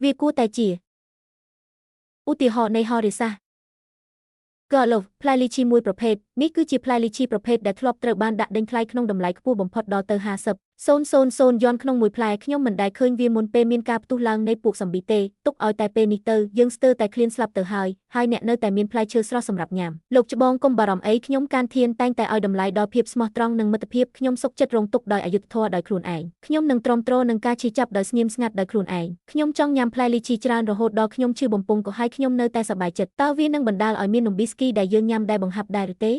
វាគួរតែជាឧទាហរណ៍នៃហោរាសាស្ត្រ Garlic ផ្លែលីឈីមួយប្រភេទនេះគឺជាផ្លែលីឈីប្រភេទដែលធ្លាប់ត្រូវបានដាក់ដេញថ្លៃក្នុងតម្លៃខ្ពស់បំផុតដល់ទៅ50,000 យន់ក្នុងមួយផ្លែខ្ញុំមិនដែលឃើញវាមុនពេលមានការផ្ទុះឡើងនៃពួកសំប៊ីទេទុកឲ្យតែពេលនេះទៅយើងស្ទើរតែឃ្លានស្លាប់ទៅហើយអ្នកនៅតែមានផ្លែឈើស្រស់សម្រាប់ញ៉ាំលោកច្បងកុំបារម្ភអីខ្ញុំកានធានតែងតែឲ្យតម្លៃដល់ភាពស្មោះត្រង់និងមិត្តភាពខ្ញុំសុខចិត្តរងទុក្ខដោយអយុត្តិធម៌ដោយខ្លួនឯងខ្ញុំនឹងទ្រាំទ្រនឹងការឈឺចាប់ដោយស្ងៀមស្ងាត់ដោយខ្លួនឯងខ្ញុំចង់ញ៉ាំផ្លែលីឈីច្រើនរហូតដល់ខ្ញុំឈឺបំពង់ក៏ហើយខ្ញុំនៅតែសប្បាយចិត្តតើវានឹងបណ្ដាលឲ្យមាននំប៊ីស្គីដែលយើងញ៉ាំដែលបង្ហាប់ដែរឬទេ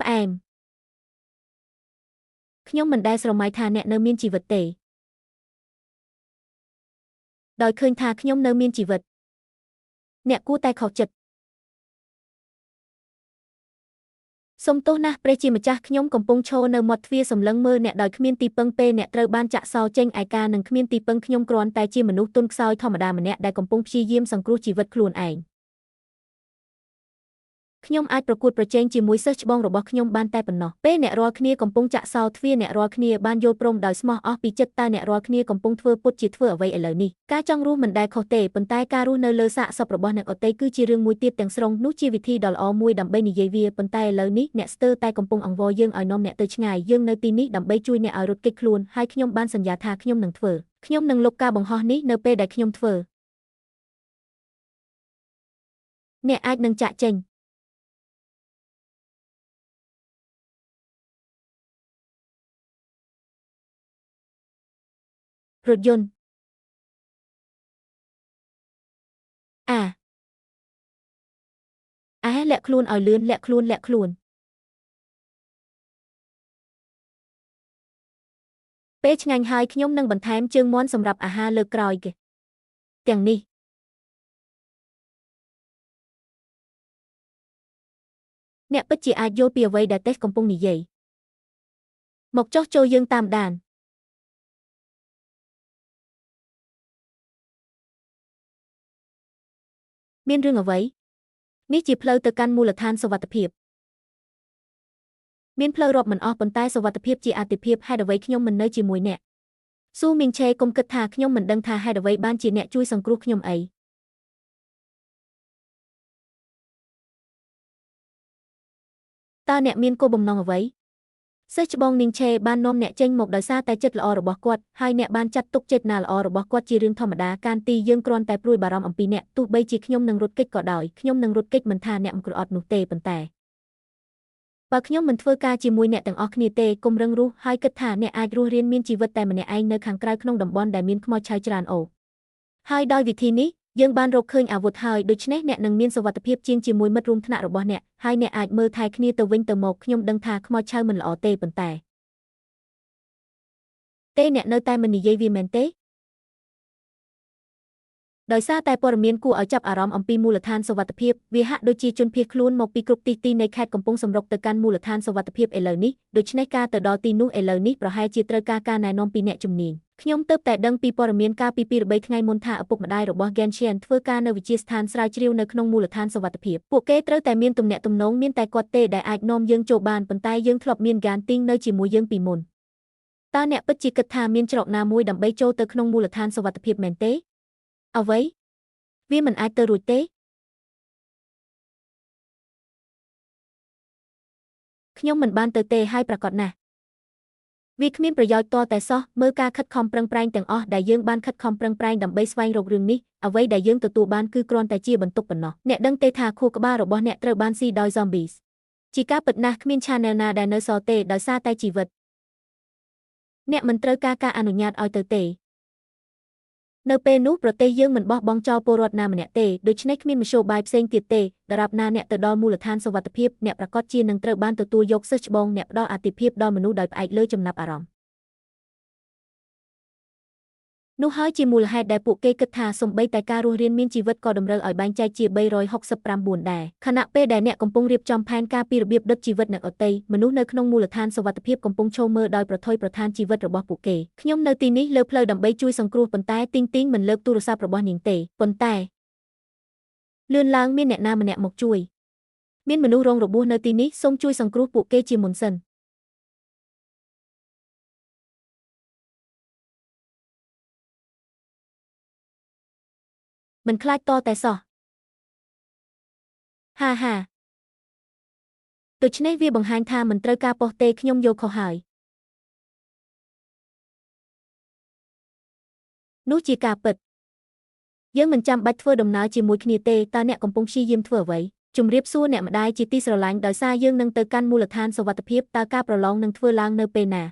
ផ្អែមខ្ញុំមិនដែលស្រមៃថាអ្នកនៅមានជីវិតទេដោយឃើញថាខ្ញុំនៅមានជីវិតអ្នកគួរតែខុសចិត្តសុំទោសណាស់ព្រះជាម្ចាស់ខ្ញុំកំពុងឈរនៅមាត់ទ្វារសម្លឹងមើលអ្នកដោយគ្មានទីពឹងពេលអ្នកត្រូវបានចាក់សោចេញឯកានិងគ្មានទីពឹងខ្ញុំគ្រាន់តែជាមនុស្សទន់ខ្សោយធម្មតាម្នាក់ដែលកំពុងព្យាយាមសង្គ្រោះជីវិតខ្លួនឯងខ្ញុំអាចប្រកួតប្រជែងជាមួយសិស្សច្បងរបស់ខ្ញុំបានតែប៉ុណ្ណោះពេលអ្នករាល់គ្នាកំពុងចាក់សោទ្វារអ្នករាល់គ្នាបានយល់ព្រមដោយស្មោះអស់ពីចិត្តតើអ្នករាល់គ្នាកំពុងធ្វើពុតជាធ្វើអ្វីឥឡូវនេះការចង់រស់មិនដែលខុសទេប៉ុន្តែការរស់នៅលើសាកសពរបស់អ្នកដទៃគឺជារឿងមួយទៀតទាំងស្រុងនោះជាវិធីដ៏ល្អមួយដើម្បីនិយាយវាប៉ុន្តែឥឡូវនេះអ្នកស្ទើរតែកំពុងអង្វរយើងឲ្យនាំអ្នកទៅឆ្ងាយយើងនៅទីនេះដើម្បីជួយអ្នកឲ្យរត់គេចខ្លួនហើយខ្ញុំបានសន្យាថាខ្ញុំនឹងលុបការបង្ហោះនេះនៅពេលដែលខ្ញុំធ្វើអ្នកអាចនឹងចាក់ចេញរថយន្តលាក់ខ្លួនឲ្យលឿនលាក់ខ្លួនពេលឆ្ងាញ់ហើយខ្ញុំនឹងបន្ថែមជើងមាន់សម្រាប់អាហារលើកក្រោយគេទាំងនេះអ្នកពិតជាអាចយល់ពីអ្វីដែលតេសកំពុងនិយាយមកចុះចូលយើងតាមដានមានរឿងអ្វីនេះជាផ្លូវទៅកាន់មូលដ្ឋានសុវត្ថិភាពមានផ្លូវរាប់មិនអស់ប៉ុន្តែសុវត្ថិភាពជាអាទិភាពហេតុអ្វីខ្ញុំមិននៅជាមួយអ្នកស៊ូមីងឆេកុំគិតថាខ្ញុំមិនដឹងថាហេតុអ្វីបានជាអ្នកជួយសង្គ្រោះខ្ញុំអីតើអ្នកមានគោលបំណងអ្វីសិស្សច្បងនីងឆេបាននាំអ្នកចេញមកដោយសារតែចិត្តល្អរបស់គាត់ហើយអ្នកបានចាត់ទុកចេតនាល្អរបស់គាត់ជារឿងធម្មតាកានទីយើងគ្រាន់តែព្រួយបារម្ភអំពីអ្នកទោះបីជាខ្ញុំនឹងរត់គេចក៏ដោយខ្ញុំនឹងរត់គេចមិនថាអ្នកមិនក្រអត់នោះទេប៉ុន្តែបើខ្ញុំមិនធ្វើការជាមួយអ្នកទាំងអស់គ្នាទេកុំរឹងរូសហើយគិតថាអ្នកអាចរស់រានមានជីវិតតែម្នាក់ឯងនៅខាងក្រៅក្នុងតំបន់ដែលមានខ្មោចឆៅច្រើនអូហើយដោយវិធីនេះយើងបានរកឃើញអាវុធហើយដូច្នេះអ្នកនឹងមានសុវត្ថិភាពជាងជាមួយមិត្តរួមថ្នាក់របស់អ្នកហើយអ្នកអាចមើលថែគ្នាទៅវិញទៅមកខ្ញុំដឹងថាខ្មោចឆៅមិនល្អទេប៉ុន្តែអ្នកនៅតែមិននិយាយវាមែនទេដោយសារតែព័ត៌មានគួរឲ្យចាប់អារម្មណ៍អំពីមូលដ្ឋានសុវត្ថិភាពវាហាក់ដូចជាជនភៀសខ្លួនមកពីគ្រប់ទីនៃខេត្តកំពង់សម្រុកទៅកាន់មូលដ្ឋានសុវត្ថិភាពឥឡូវនេះដូច្នេះការទៅដល់ទីនោះឥឡូវនេះប្រហែលជាត្រូវការណែនាំពីអ្នកជំនាញខ្ញុំទើបតែដឹងពីព័ត៌មានកាលពី2-3ថ្ងៃមុនថាឪពុកម្ដាយរបស់ Genshin ធ្វើការនៅវិទ្យាស្ថានស្រាវជ្រាវនៅក្នុងមូលដ្ឋានសុវត្ថិភាពពួកគេត្រូវតែមានទំនាក់ទំនងមានតែគាត់ទេដែលអាចនាំយើងចូលបានប៉ុន្តែយើងធ្លាប់មាន Ganting នៅជាមួយយើងពីមុនតើអ្នកពិតជាគិតថាមានច្រកណាមួយដើម្បីចូលទៅក្នុងមូលដ្ឋានសុវត្ថិភាពមែនទេអ្វីវាមិនអាចទៅរួចទេខ្ញុំមិនបានទៅទេហើយប្រកាសណាស់វាគ្មានប្រយោជន៍ទាល់តែសោះមើលការខិតខំប្រឹងប្រែងទាំងអស់ដែលយើងបានខិតខំប្រឹងប្រែងដើម្បីស្វែងរករឿងនេះអ្វីដែលយើងទទួលបានគឺគ្រាន់តែជាបន្ទុកប៉ុណ្ណោះអ្នកដឹងទេថាខួរក្បាលរបស់អ្នកត្រូវបានស៊ីដោយ zombies ជាការពិតណាស់គ្មាន channel ណាដែលនៅសល់ទេដោយសារតែជីវិតអ្នកមិនត្រូវការអនុញ្ញាតឲ្យទៅទេនៅពេលនោះប្រទេសយើងមិនបោះបង់ចោលពលរដ្ឋណាម្នាក់ទេដូច្នេះគ្មានមធ្យោបាយផ្សេងទៀតទេដរាបណាអ្នកទៅដល់មូលដ្ឋានសុវត្ថិភាពអ្នកប្រកាសជានឹងត្រូវបានទទួលយកសិស្សច្បងអ្នកផ្ដល់អាទិភាពដល់មនុស្សដោយផ្អែកលើចំណាប់អារម្មណ៍នោះហើយជាមូលហេតុដែលពួកគេគិតថាសូម្បីតែការរស់រានមានជីវិតក៏តម្រូវឲ្យបែងចែកជា369ដែរខណៈពេលដែលអ្នកកំពុងរៀបចំផែនការពីរបៀបដុតជីវិតអ្នកដទៃមនុស្សនៅក្នុងមូលដ្ឋានសុវត្ថិភាពកំពុងឈរមើលដោយប្រថុយប្រថានជីវិតរបស់ពួកគេខ្ញុំនៅទីនេះលើផ្លូវដើម្បីជួយសង្គ្រោះប៉ុន្តែទីងមិនលើកទូរស័ព្ទរបស់នាងទេប៉ុន្តែលឿនឡើងមានអ្នកណាម្នាក់មកជួយមានមនុស្សរងរបួសនៅទីនេះសូមជួយសង្គ្រោះពួកគេជាមុនសិន មិនខ្លាចតតែសោះហាហាដូច្នេះវាបង្ហាញថាមិនត្រូវការប៉ុស្តិ៍ទេខ្ញុំយល់ខុសហើយនោះជាការពិតយើងមិនចាំបាច់ធ្វើដំណើរជាមួយគ្នាទេតើអ្នកកំពុងព្យាយាមធ្វើអ្វីជម្រាបសួរអ្នកម្ដាយជាទីស្រឡាញ់ដោយសារយើងនឹងទៅកាន់មូលដ្ឋានសុវត្ថិភាពតើការប្រឡងនឹងធ្វើឡើងនៅពេលណា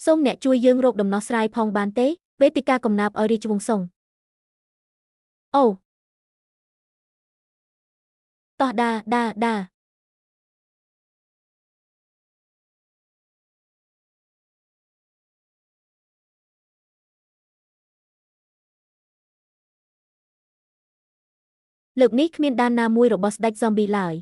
សូមអ្នកជួយយើងរកដំណោះស្រាយផងបានទេវេទិកាកំណាព្យឲ្យរាជវង្សសុងអូតោះដាលើកនេះគ្មានដានណាមួយរបស់ស្ដេច Zombie ឡើយ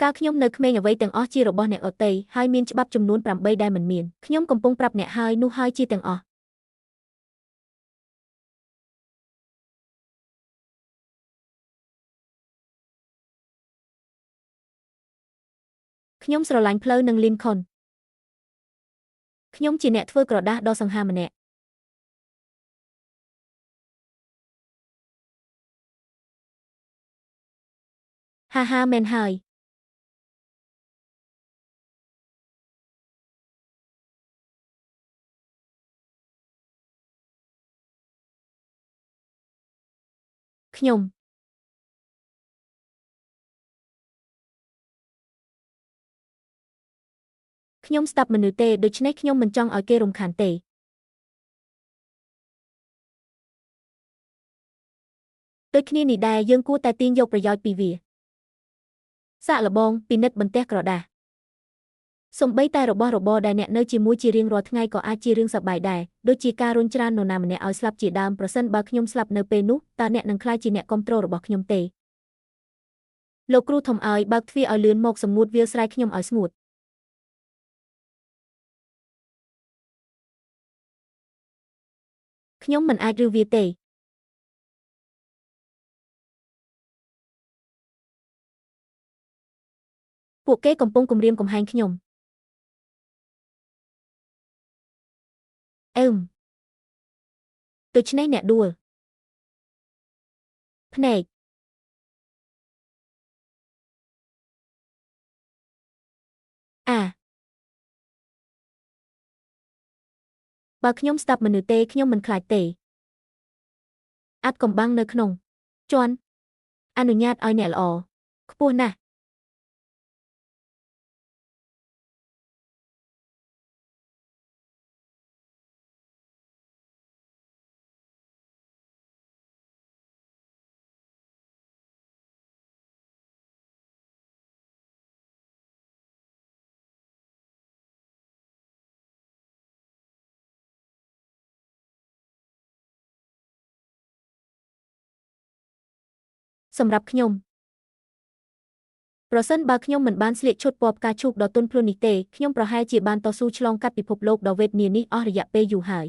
កាលខ្ញុំនៅក្មេងអ្វីទាំងអស់ជារបស់អ្នកដទៃហើយមានច្បាប់ចំនួន8ដែលមិនមានខ្ញុំកំពុងប្រាប់អ្នកហើយនោះហើយជាទាំងអស់ខ្ញុំស្រឡាញ់ផ្លូវនិងលីនខុនខ្ញុំជាអ្នកធ្វើក្រដាសដ៏សង្ហាម្នាក់ហាហាមែនហើយខ្ញុំស្ដាប់មនុស្សទេដូច្នេះខ្ញុំមិនចង់ឲ្យគេរំខានទេដូចគ្នានេះដែរយើងគួរតែទាញយកប្រយោជន៍ពីវាសាកល្បងពិនិត្យបន្ទះក្រដាសសូម្បីតែរបស់របរដែលអ្នកនៅជាមួយជារៀងរាល់ថ្ងៃក៏អាចជារឿងសប្បាយដែរដូចជាការរុញច្រាននរណាម្នាក់ឲ្យស្លាប់ជាដើមប្រសិនបើខ្ញុំស្លាប់នៅពេលនោះតើអ្នកនឹងក្លាយជាអ្នកគាំទ្ររបស់ខ្ញុំទេលោកគ្រូធំឲ្យបើកទ្វារឲ្យលឿនមកសម្ងួតវាលស្រែខ្ញុំឲ្យស្ងួតខ្ញុំមិនអាចរើវាទេពួកគេកំពុងគំរាមកំហែងខ្ញុំដូច្នេះអ្នកដួលភ្នែកបើខ្ញុំស្ដាប់មនុស្សទេខ្ញុំមិនខ្លាចទេអាត់កំបាំងនៅក្នុងជាន់អនុញ្ញាតឲ្យអ្នកល្អខ្ពស់ណាស់សម្រាប់ខ្ញុំប្រសិនបើខ្ញុំមិនបានស្លៀកឈុតពណ៌ផ្កាឈូកដ៏ទន់ភ្លន់នេះទេខ្ញុំប្រហែលជាបានតស៊ូឆ្លងកាត់ពិភពលោកដ៏វេទនានេះអស់រយៈពេលយូរហើយ